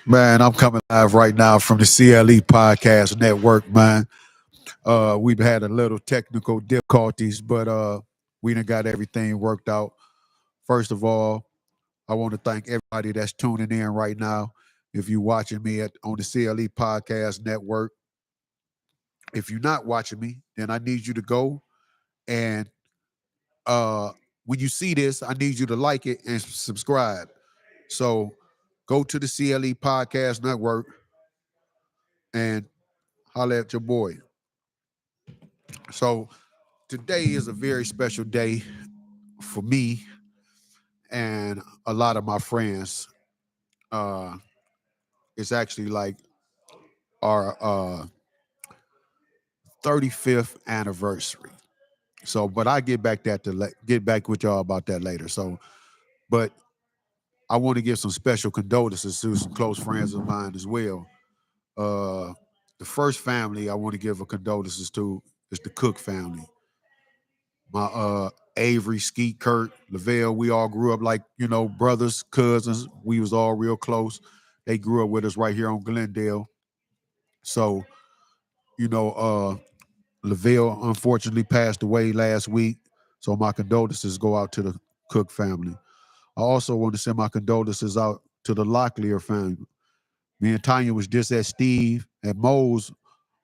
Man, I'm coming live right now from the CLE Podcast Network, man. We've had a little technical difficulties, but we done got everything worked out. First of all, I want to thank everybody that's tuning in right now. If you're watching me on the CLE Podcast Network, if you're not watching me, then I need you to go and uh, when you see this, I need you to like it and subscribe. So go to the CLE Podcast Network and holler at your boy. So today is a very special day for me and a lot of my friends. Uh, it's actually like our 35th anniversary. So, but I get back with y'all about that later. So, but I want to give some special condolences to some close friends of mine as well. Uh, the first family I want to give a condolences to is the Cook family. My Avery, Skeet, Kurt, Lavelle, we all grew up like, brothers, cousins. We was all real close. They grew up with us right here on Glendale. So, you know, uh Lavelle unfortunately passed away last week. So my condolences go out to the Cook family. I also want to send my condolences out to the Locklear family. Me and Tanya was just at Steve and Mo's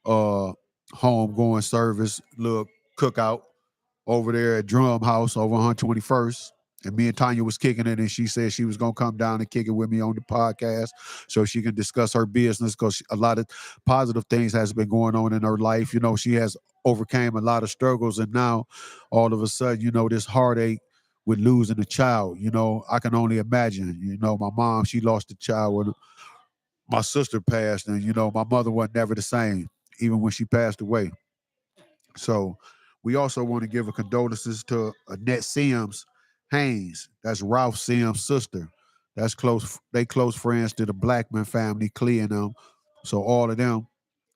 uh home going service, little cookout over there at Drum House over 121st. And me and Tanya was kicking it, and she said she was gonna come down and kick it with me on the podcast so she can discuss her business because a lot of positive things has been going on in her life. She has overcame a lot of struggles, and now all of a sudden, this heartache with losing a child. I can only imagine. My mom, she lost a child when my sister passed, and my mother wasn't never the same, even when she passed away. So we also want to give a condolences to Annette Sims Haynes. That's Ralph Sims' sister. That's close. They close friends to the Blackman family, Clee and them. So all of them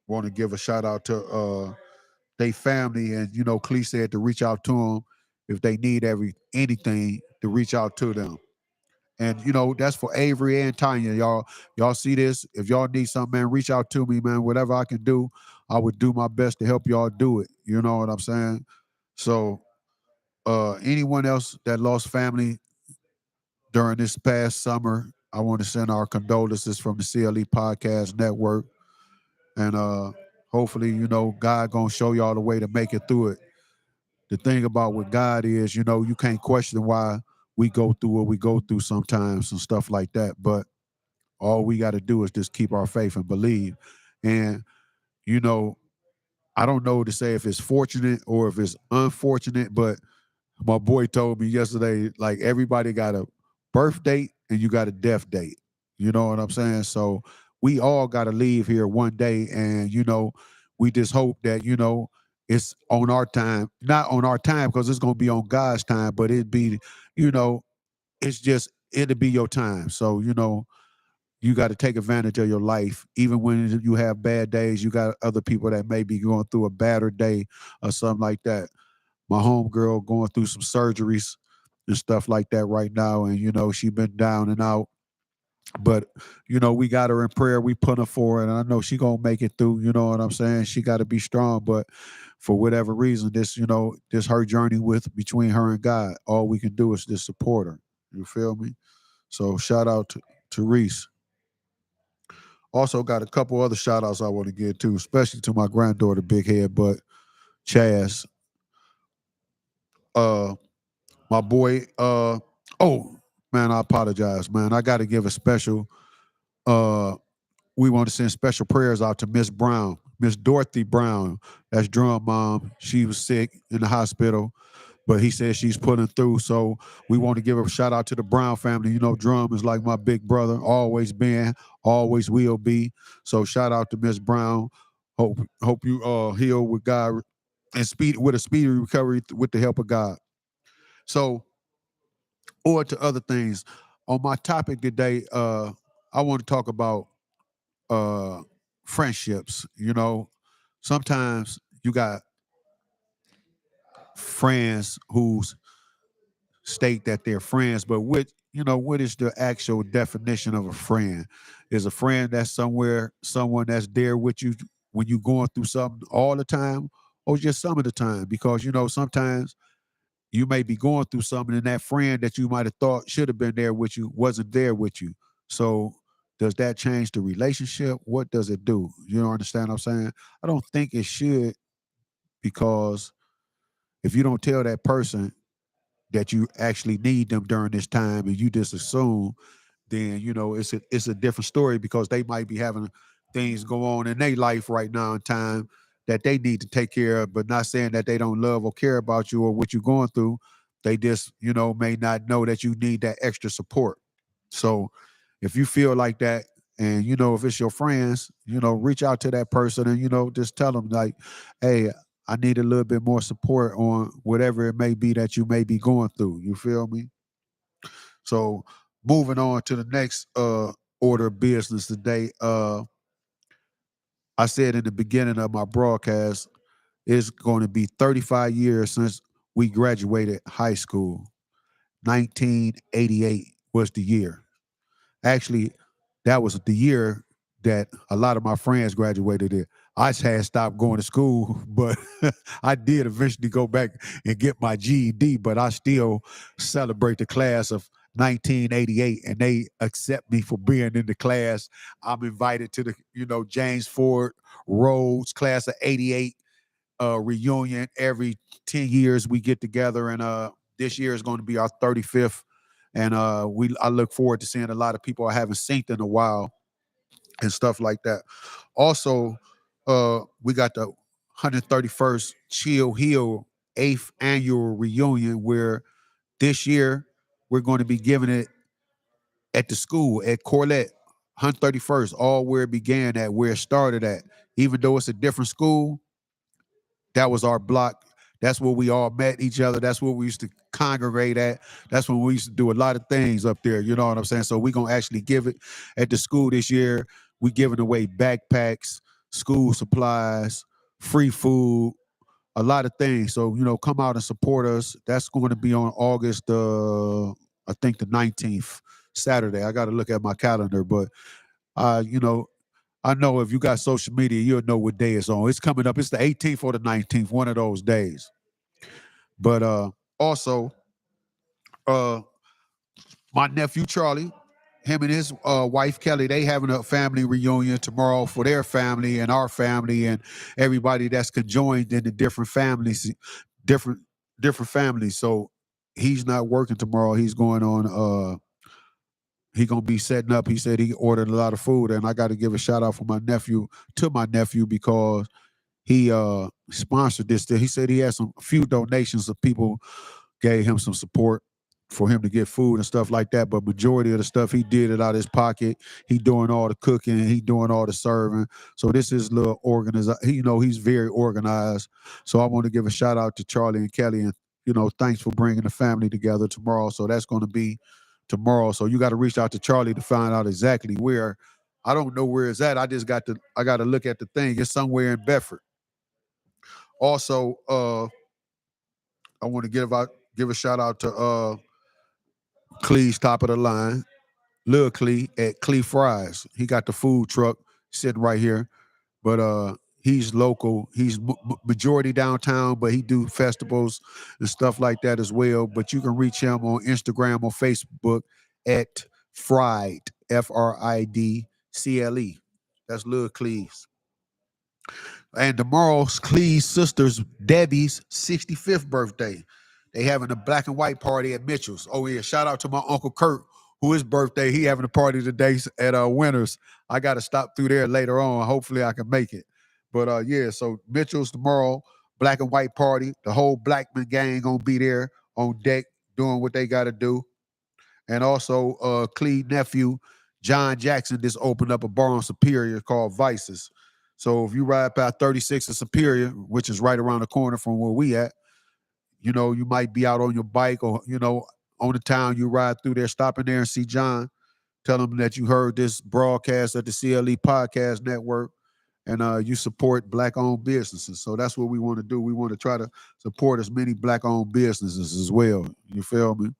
want to give a shout out to their family. And Clee said to reach out to them if they need anything to reach out to them. And that's for Avery and Tanya. Y'all see this? If y'all need something, man, reach out to me, man. Whatever I can do, I would do my best to help y'all do it. You know what I'm saying? So anyone else that lost family during this past summer, I want to send our condolences from the CLE Podcast Network. And hopefully, God gonna show y'all the way to make it through it. The thing about with God is, you can't question why we go through what we go through sometimes and stuff like that. But all we got to do is just keep our faith and believe. And, you know, I don't know to say if it's fortunate or if it's unfortunate, but my boy told me yesterday, like everybody got a birth date and you got a death date. You know what I'm saying? So we all got to leave here one day. And, we just hope that, it's on our time, not on our time because it's going to be on God's time, but it'd be, you know, it'll be your time. So, you got to take advantage of your life. Even when you have bad days, you got other people that may be going through a badder day or something like that. My homegirl going through some surgeries and stuff like that right now. And, she been down and out. But, we got her in prayer. We put her forward. And I know she going to make it through. You know what I'm saying? She got to be strong. But for whatever reason, this her journey between her and God. All we can do is just support her. You feel me? So shout out to Reese. Also got a couple other shout outs I want to give to, especially to my granddaughter, Big Head Butt, Chaz. Uh my boy, oh man, I apologize, man. I gotta give a special we want to send special prayers out to Miss Brown, Miss Dorothy Brown. That's Drum Mom. She was sick in the hospital, but he says she's putting through. So we want to give a shout out to the Brown family. Drum is like my big brother, always been, always will be. So shout out to Miss Brown. Hope you heal with God and with a speedy recovery with the help of God. So, or to other things. On my topic today, I want to talk about uh friendships. Sometimes you got friends who state that they're friends, but what is the actual definition of a friend? Is a friend that's someone that's there with you when you're going through something all the time, or just some of the time? Because sometimes you may be going through something, and that friend that you might have thought should have been there with you wasn't there with you. So does that change the relationship? What does it do? You don't understand what I'm saying? I don't think it should, because if you don't tell that person that you actually need them during this time and you just assume, then it's a different story, because they might be having things go on in their life right now in time that they need to take care of, but not saying that they don't love or care about you or what you're going through. They just may not know that you need that extra support. So if you feel like that, and if it's your friends, reach out to that person and just tell them, like, hey, I need a little bit more support on whatever it may be that you may be going through. You feel me? So moving on to the next order of business today. I said in the beginning of my broadcast, it's going to be 35 years since we graduated high school. 1988 was the year. Actually, that was the year that a lot of my friends graduated it. I just had stopped going to school, but I did eventually go back and get my GED, but I still celebrate the class of 1988, and they accept me for being in the class. I'm invited to the, James Ford Rhodes class of 88 reunion. Every 10 years we get together, and this year is going to be our 35th. And I look forward to seeing a lot of people I haven't seen in a while and stuff like that. Also, we got the 131st Chill Hill 8th annual reunion, where this year we're going to be giving it at the school at Corlett. 131st, all where it began at, where it started at. Even though it's a different school, that was our block. That's where we all met each other. That's where we used to congregate at. That's when we used to do a lot of things up there. You know what I'm saying? So we're going to actually give it at the school this year. We giving away backpacks, school supplies, free food, a lot of things. So, come out and support us. That's going to be on August, I think the 19th, Saturday. I got to look at my calendar, but, I know if you got social media, you'll know what day it's on. It's coming up. It's the 18th or the 19th, one of those days. But also, uh, my nephew Charlie, him and his wife Kelly, they having a family reunion tomorrow for their family and our family and everybody that's conjoined in the different families, different different families. So he's not working tomorrow. He's going on. He gonna be setting up. He said he ordered a lot of food, and I got to give a shout out for my nephew because he sponsored this. He said he had some few donations of people gave him some support for him to get food and stuff like that. But majority of the stuff he did it out of his pocket. He doing all the cooking. He doing all the serving. So this is little organized. He's very organized. So I want to give a shout out to Charlie and Kelly, and thanks for bringing the family together tomorrow. So that's going to be tomorrow. So you got to reach out to Charlie to find out exactly where. I don't know where it's at. I got to look at the thing. It's somewhere in Bedford. Also, I want to give a shout out to Clee's top of the line, Lil Clee at Clee Fries. He got the food truck sitting right here, but he's local. He's majority downtown, but he do festivals and stuff like that as well. But you can reach him on Instagram or Facebook at Fried, FRIDCLE. That's Lil Clee's. And tomorrow's Clee's sister's Debbie's 65th birthday. They having a black and white party at Mitchell's. Oh yeah, shout out to my Uncle Kurt, who his birthday, he having a party today at Winters. I got to stop through there later on. Hopefully I can make it. But yeah, so Mitchell's tomorrow, black and white party. The whole Blackman gang gonna be there on deck doing what they got to do. And also Clee nephew John Jackson just opened up a bar on Superior called Vices. So if you ride past 36 in Superior, which is right around the corner from where we at, you might be out on your bike or, on the town, you ride through there, stop in there and see John. Tell him that you heard this broadcast at the CLE Podcast Network, and you support Black-owned businesses. So that's what we want to do. We want to try to support as many Black-owned businesses as well. You feel me?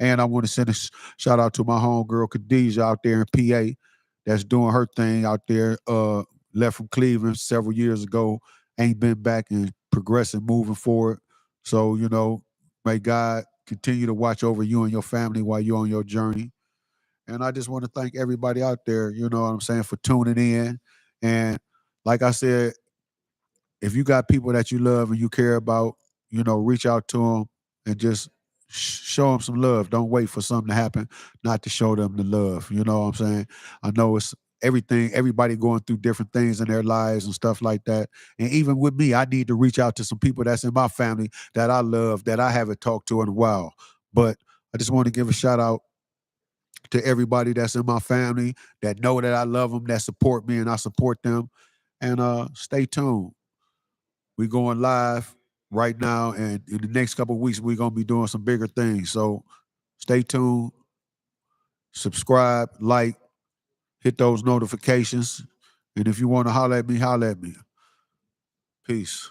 And I want to send a shout out to my homegirl Khadijah out there in PA that's doing her thing out there. Left from Cleveland several years ago, ain't been back and progressing, moving forward. So, may God continue to watch over you and your family while you're on your journey. And I just want to thank everybody out there, you know what I'm saying, for tuning in. And like I said, if you got people that you love and you care about, reach out to them and just show them some love. Don't wait for something to happen not to show them the love. You know what I'm saying? I know it's everybody going through different things in their lives and stuff like that. And even with me, I need to reach out to some people that's in my family that I love that I haven't talked to in a while. But I just want to give a shout out to everybody that's in my family that know that I love them, that support me and I support them. And stay tuned. We're going live right now, and in the next couple of weeks, we're gonna be doing some bigger things. So stay tuned, subscribe, like, hit those notifications. And if you want to holler at me, holler at me. Peace.